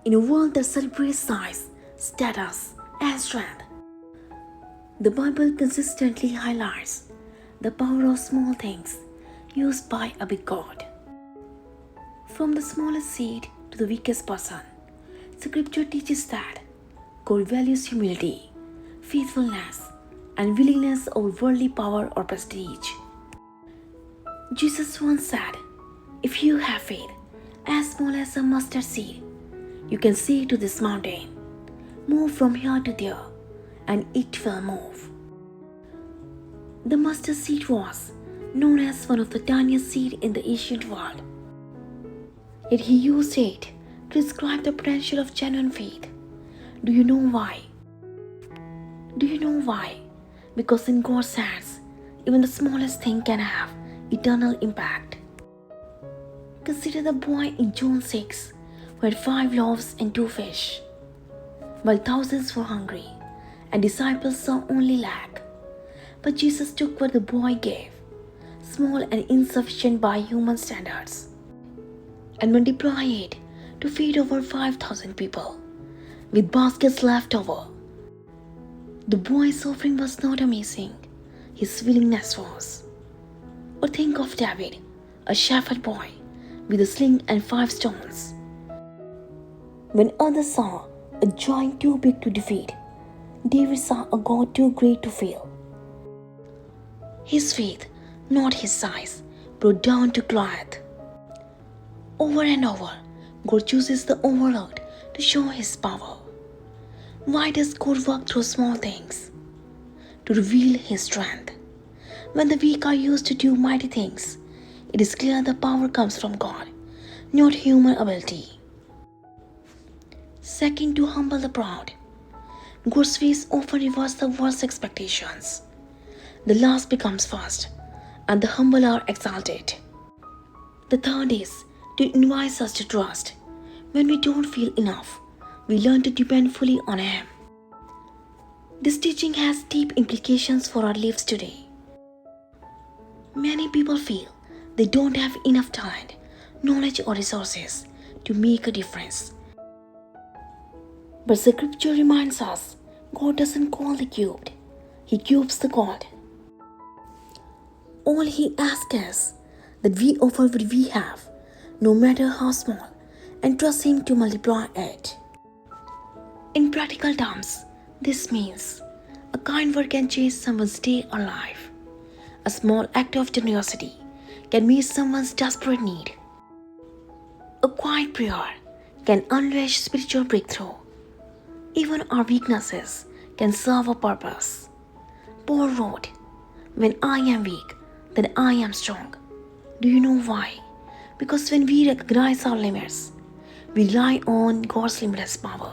In a world that celebrates size, status, and strength, the Bible consistently highlights the power of small things used by a big God. From the smallest seed to the weakest person, Scripture teaches that God values humility, faithfulness, and willingness over worldly power or prestige. Jesus once said, "If you have faith as small as a mustard seed, you can say to this mountain, 'Move from here to there,' and it will move." The mustard seed was known as one of the tiniest seeds in the ancient world. Yet he used it to describe the potential of genuine faith. Do you know why? Because in God's hands, even the smallest thing can have eternal impact. Consider the boy in John 6 who had 5 loaves and 2 fish, while thousands were hungry and disciples saw only lack. But Jesus took what the boy gave, small and insufficient by human standards, and multiplied it to feed over 5,000 people, with baskets left over. The boy's offering was not amazing, his willingness was. Or think of David, a shepherd boy with a sling and 5 stones. When others saw a giant too big to defeat, David saw a God too great to fail. His faith, not his size, brought down to Goliath. Over and over, God chooses the overlooked to show his power. Why does God work through small things? To reveal his strength. When the weak are used to do mighty things, it is clear the power comes from God, not human ability. Second, to humble the proud. God's ways often reverse the world's expectations. The last becomes first, and the humble are exalted. The third is to invite us to trust. When we don't feel enough, we learn to depend fully on Him. This teaching has deep implications for our lives today. Many people feel they don't have enough talent, knowledge, or resources to make a difference. But Scripture reminds us God doesn't call the cubed, He cubes the called. All He asks is that we offer what we have, no matter how small, and trust Him to multiply it. In practical terms, this means a kind word can change someone's day or life. A small act of generosity can meet someone's desperate need. A quiet prayer can unleash spiritual breakthrough. Even our weaknesses can serve a purpose. Paul wrote, "When I am weak, then I am strong." Do you know why? Because when we recognize our limits, we rely on God's limitless power.